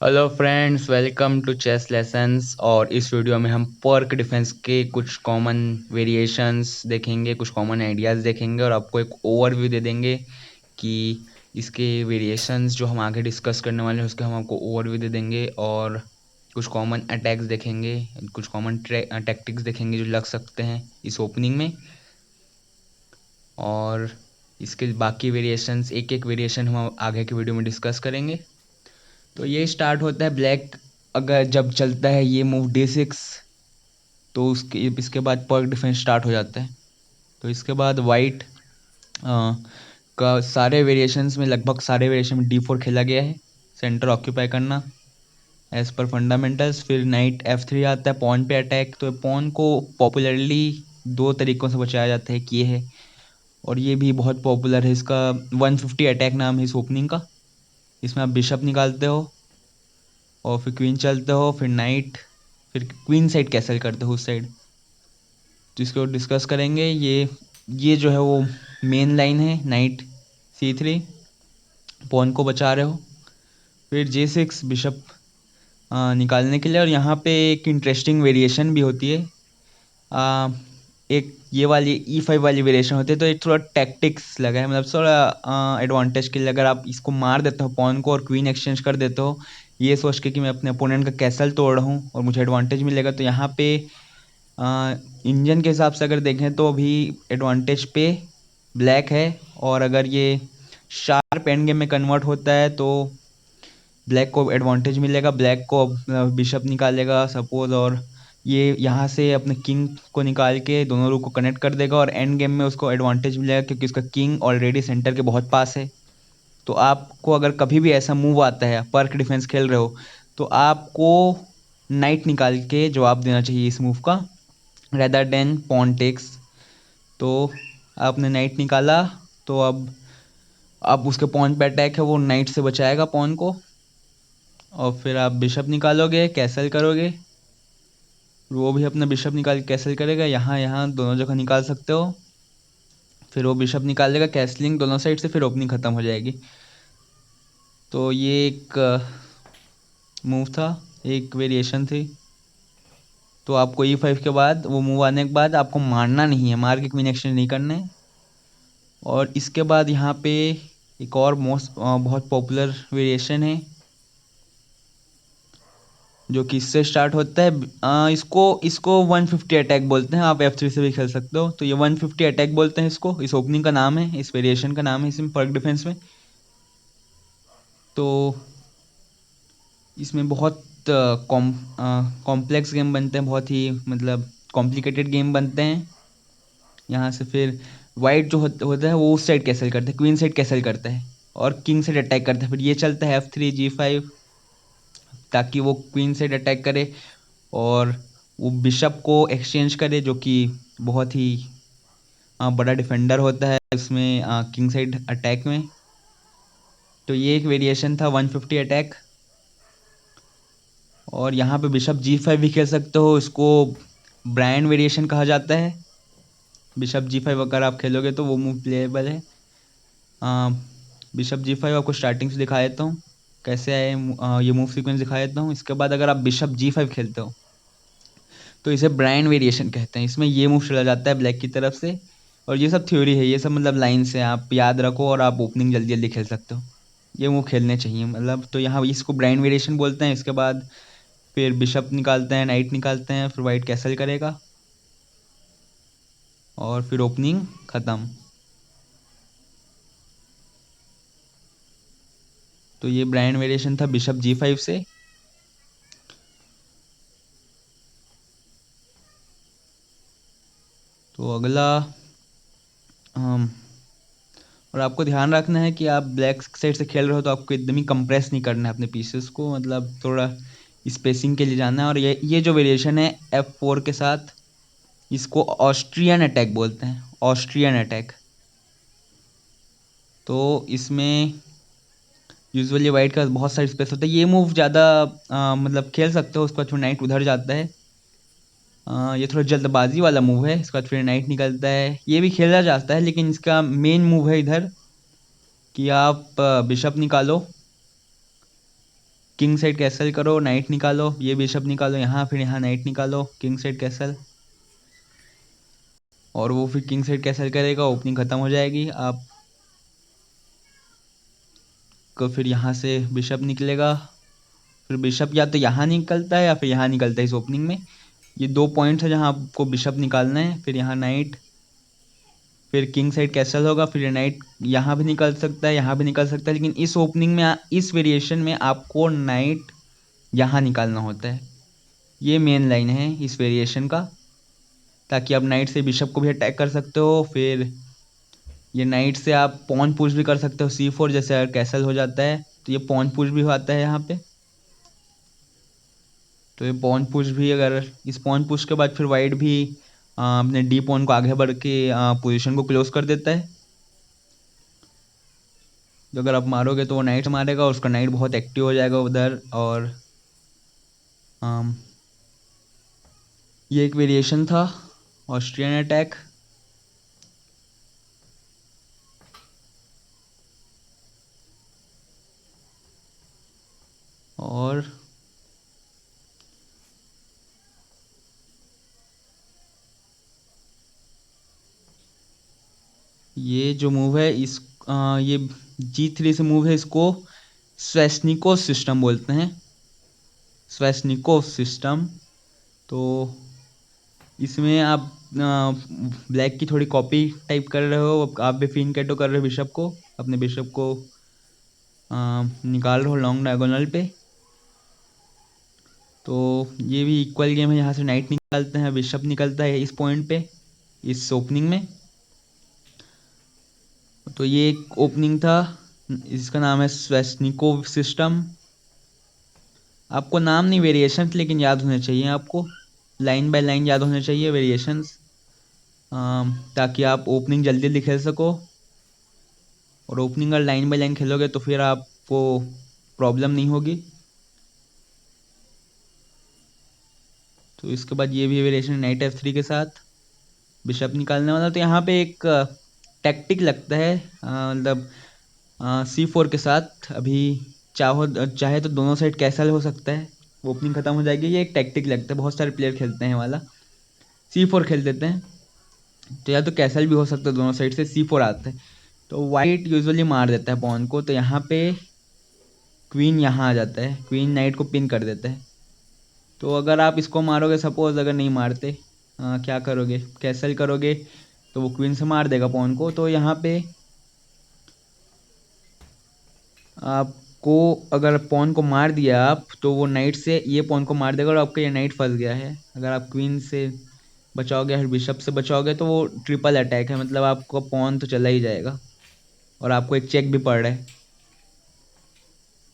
Hello friends, welcome to chess lessons. और इस video में हम पर्क डिफेंस के कुछ कॉमन वेरिएशंस देखेंगे, कुछ कॉमन आइडियाज़ देखेंगे और आपको एक ओवरव्यू दे देंगे कि इसके वेरिएशंस जो हम आगे डिस्कस करने वाले हैं उसके हम आपको ओवरव्यू दे देंगे। और कुछ कॉमन अटैक्स देखेंगे, कुछ कॉमन टैक्टिक्स देखेंगे जो लग सकते हैं इस ओपनिंग में। और इसके बाकी वेरिएशंस, एक एक वेरिएशन हम आगे की वीडियो में डिस्कस करेंगे। तो ये स्टार्ट होता है ब्लैक, अगर जब चलता है ये मूव D6, तो उसके इसके बाद पर्क डिफेंस स्टार्ट हो जाता है। तो इसके बाद वाइट का सारे वेरिएशंस में, लगभग सारे वेरिएशन में D4 खेला गया है, सेंटर ऑक्यूपाई करना एज पर फंडामेंटल्स। फिर नाइट F3 आता है, पॉन पे अटैक। तो पॉन को पॉपुलरली दो तरीकों से बचाया जाता है कि ये है, और ये भी बहुत पॉपुलर है। इसका 150 अटैक नाम है इस ओपनिंग का। इसमें आप बिशप निकालते हो और फिर क्वीन चलते हो, फिर नाइट, फिर क्वीन साइड कैसल करते हो उस साइड, जिसको डिस्कस करेंगे। ये जो है वो मेन लाइन है। नाइट C3, पॉन को बचा रहे हो। फिर J6, बिशप निकालने के लिए। और यहाँ पे एक इंटरेस्टिंग वेरिएशन भी होती है। आ, एक ये वाली E5 वाली वेरिएशन होती है, तो एक थोड़ा टैक्टिक्स लगा है, मतलब थोड़ा एडवांटेज के लिए। अगर आप इसको मार देते हो पॉन को और क्वीन एक्सचेंज कर देते हो, ये सोच के कि मैं अपने अपोनेंट का कैसल तोड़ रहा हूँ और मुझे एडवांटेज मिलेगा, तो यहाँ पे इंजन के हिसाब से अगर देखें तो अभी एडवांटेज पे ब्लैक है। और अगर ये शार्प एंड गेम में कन्वर्ट होता है तो ब्लैक को एडवांटेज मिलेगा। ब्लैक को बिशप निकालेगा सपोज, और ये यहाँ से अपने किंग को निकाल के दोनों रो को कनेक्ट कर देगा और एंड गेम में उसको एडवांटेज मिलेगा क्योंकि उसका किंग ऑलरेडी सेंटर के बहुत पास है। तो आपको अगर कभी भी ऐसा मूव आता है, पर्क डिफेंस खेल रहे हो, तो आपको नाइट निकाल के जवाब देना चाहिए इस मूव का, रेदर देन पॉन टेक्स। तो आपने नाइट निकाला, तो अब उसके पॉन पे अटैक है, वो नाइट से बचाएगा पॉन को। और फिर आप बिशप निकालोगे, कैसल करोगे, वो भी अपना बिशप निकाल के कैसल करेगा। यहाँ यहाँ दोनों जगह निकाल सकते हो। फिर वो बिशप निकालेगा, कैसलिंग दोनों साइड से, फिर ओपनिंग ख़त्म हो जाएगी। तो ये एक मूव था, एक वेरिएशन थी। तो आपको E5 के बाद, वो मूव आने के बाद आपको मारना नहीं है, मार के क्वीन एक्सचेंज नहीं करना है। और इसके बाद यहाँ पे एक और बहुत पॉपुलर वेरिएशन है जो कि इससे स्टार्ट होता है। इसको इसको 150 अटैक बोलते हैं। आप F3 से भी खेल सकते हो। तो ये 150 अटैक बोलते हैं इसको, इस ओपनिंग का नाम है, इस वेरिएशन का नाम है इसमें, पर्क डिफेंस में। तो इसमें बहुत कॉम्प्लेक्स गेम बनते हैं, बहुत ही मतलब कॉम्प्लिकेटेड गेम बनते हैं। यहाँ से फिर वाइट जो होता है वो उस साइड कैसल करता है, क्वीन साइड कैसल करता है और किंग साइड अटैक करता है। फिर ये चलता है F3 G5, ताकि वो क्वीन साइड अटैक करे और वो बिशप को एक्सचेंज करे, जो कि बहुत ही बड़ा डिफेंडर होता है इसमें, किंग साइड अटैक में। तो ये एक वेरिएशन था 150 अटैक। और यहाँ पे बिशप G5 भी खेल सकते हो, इसको ब्रायन वेरिएशन कहा जाता है। बिशप G5 अगर आप खेलोगे तो वो मूव प्लेएबल है। बिशप G5 आपको स्टार्टिंग से दिखा देता हूँ कैसे आए, ये मूव सीक्वेंस दिखा देता हूँ। इसके बाद अगर आप बिशप G5 खेलते हो तो इसे ब्रायन वेरिएशन कहते हैं। इसमें ये मूव चला जाता है ब्लैक की तरफ से। और ये सब थ्योरी है, ये सब मतलब लाइन्स है, आप याद रखो और आप ओपनिंग जल्दी जल्दी खेल सकते हो। ये मूव खेलने चाहिए मतलब। तो यहाँ इसको ब्रायन वेरिएशन बोलते हैं। इसके बाद फिर बिशप निकालते हैं, नाइट निकालते हैं, फिर वाइट कैसल करेगा और फिर ओपनिंग ख़त्म। तो ये ब्रायन वेरिएशन था बिशप G5 से। तो अगला और आपको ध्यान रखना है कि आप ब्लैक साइड से खेल रहे हो तो आपको एकदम ही कंप्रेस नहीं करना है अपने पीसेस को, मतलब थोड़ा स्पेसिंग के लिए जाना है। और ये जो वेरिएशन है F4 के साथ, इसको ऑस्ट्रियन अटैक बोलते हैं, ऑस्ट्रियन अटैक। तो इसमें यूजुअली वाइट का बहुत सारी स्पेस होता है। ये मूव ज़्यादा मतलब खेल सकते हो। उसके बाद फिर नाइट उधर जाता है। ये थोड़ा जल्दबाजी वाला मूव है। इसके बाद फिर नाइट निकलता है, ये भी खेला जाता है, लेकिन इसका मेन मूव है इधर कि आप बिशप निकालो किंग साइड कैसल करो, नाइट निकालो, ये बिशप निकालो यहाँ, फिर यहाँ नाइट निकालो, किंग साइड कैसल, और वो फिर किंग साइड कैसल करेगा, ओपनिंग ख़त्म हो जाएगी। आप को फिर यहाँ से बिशप निकलेगा, फिर बिशप या तो यहाँ निकलता है या फिर यहाँ निकलता है इस ओपनिंग में। ये 2 पॉइंट्स है जहाँ आपको बिशप निकालना है। फिर यहाँ नाइट, फिर किंग साइड कैसल होगा, फिर नाइट यहाँ भी निकल सकता है, यहाँ भी निकल सकता है, लेकिन इस ओपनिंग में इस वेरिएशन में आपको नाइट यहाँ निकालना होता है। ये मेन लाइन है इस वेरिएशन का, ताकि आप नाइट से बिशप को भी अटैक कर सकते हो। फिर ये नाइट से आप पॉन पुश भी कर सकते हो C4, जैसे अगर कैसल हो जाता है तो ये पॉन पुश भी आता है यहाँ पे। तो ये पॉन पुश भी, अगर इस पॉन पुश के बाद फिर वाइट भी अपने डी पॉन को आगे बढ़ के पोजीशन को क्लोज कर देता है। तो अगर आप मारोगे तो वो नाइट मारेगा और उसका नाइट बहुत एक्टिव हो जाएगा उधर। और ये एक वेरिएशन था ऑस्ट्रियन अटैक। और ये जो मूव है ये G3 से मूव है, इसको स्वेस्निकोव सिस्टम बोलते हैं, स्वेस्निकोव सिस्टम। तो इसमें आप ब्लैक की थोड़ी कॉपी टाइप कर रहे हो, आप भी फिन कैटो कर रहे हो बिशप को, अपने बिशप को निकाल रहे हो लॉन्ग डायगोनल पे। तो ये भी इक्वल गेम है, यहाँ से नाइट निकालते हैं, बिशप निकलता है इस पॉइंट पे, इस ओपनिंग में। तो ये एक ओपनिंग था, इसका नाम है स्वेस्निकोव सिस्टम। आपको नाम नहीं, वेरिएशंस लेकिन याद होने चाहिए आपको, लाइन बाय लाइन याद होने चाहिए वेरिएशंस, ताकि आप ओपनिंग जल्दी जल्दी खेल सको। और ओपनिंग अगर लाइन बाय लाइन खेलोगे तो फिर आपको प्रॉब्लम नहीं होगी। तो इसके बाद ये भी वेरिएशन नाइट F3 के साथ बिशप निकालने वाला। तो यहाँ पे एक टैक्टिक लगता है, मतलब C4 के साथ अभी चाहे तो दोनों साइड कैसल हो सकता है, ओपनिंग खत्म हो जाएगी। ये एक टैक्टिक लगता है, बहुत सारे प्लेयर खेलते हैं वाला, C4 खेल देते हैं। तो या तो कैसल भी हो सकता है, दोनों साइड से C4 आता है तो वाइट यूजुअली मार देता है पॉन को। तो यहाँ पे क्वीन यहाँ आ जाता है, क्वीन नाइट को पिन कर देता है। तो अगर आप इसको मारोगे, सपोज अगर नहीं मारते, क्या करोगे, कैसल करोगे तो वो क्वीन से मार देगा पॉन को। तो यहाँ पे आपको अगर पॉन को मार दिया आप, तो वो नाइट से ये पॉन को मार देगा और आपका ये नाइट फंस गया है। अगर आप क्वीन से बचाओगे और बिशप से बचाओगे तो वो ट्रिपल अटैक है, मतलब आपका पॉन तो चला ही जाएगा और आपको एक चेक भी पड़ रहा है।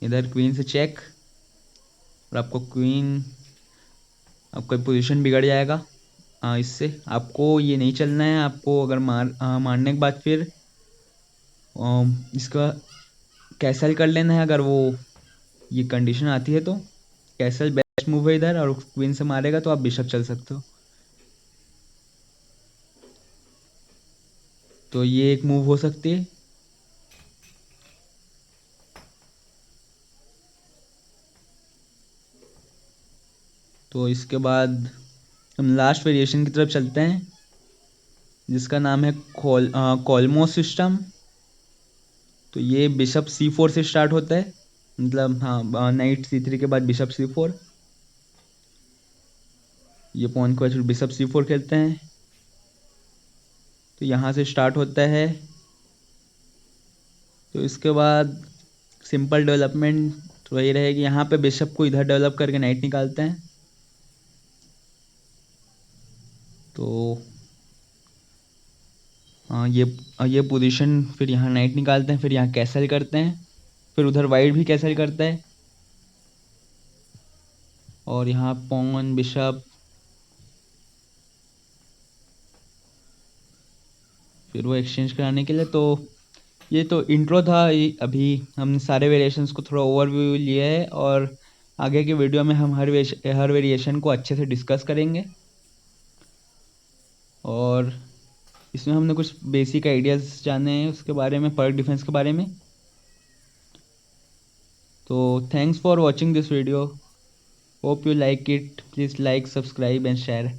इधर क्वीन से चेक, और आपको क्वीन, आपका पोजीशन बिगड़ जाएगा। इससे आपको ये नहीं चलना है। आपको अगर मारने के बाद फिर इसका कैसल कर लेना है। अगर वो ये कंडीशन आती है तो कैसल बेस्ट मूव है इधर, और क्वीन से मारेगा तो आप बिशप चल सकते हो। तो ये एक मूव हो सकती है। तो इसके बाद हम लास्ट वेरिएशन की तरफ चलते हैं, जिसका नाम है कॉलमो सिस्टम। तो ये बिशप C4 से स्टार्ट होता है, मतलब हाँ, नाइट C3 के बाद बिशप C4। ये पॉन को बिशप C4 खेलते हैं। तो यहाँ से स्टार्ट होता है। तो इसके बाद सिंपल डेवलपमेंट तो वही रहेगी, यहाँ पे बिशप को इधर डेवलप करके नाइट निकालते हैं। तो ये पोजीशन, फिर यहाँ नाइट निकालते हैं, फिर यहाँ कैसल करते हैं, फिर उधर वाइट भी कैसल करता है, और यहाँ पॉन बिशप, फिर वो एक्सचेंज कराने के लिए। तो ये तो इंट्रो था, अभी हमने सारे वेरिएशंस को थोड़ा ओवरव्यू लिया है, और आगे के वीडियो में हम हर वेरिएशन को अच्छे से डिस्कस करेंगे। और इसमें हमने कुछ बेसिक आइडियाज़ जाने हैं उसके बारे में, पर्क डिफेंस के बारे में। तो thanks for watching this video, hope you like it, please like, subscribe and share.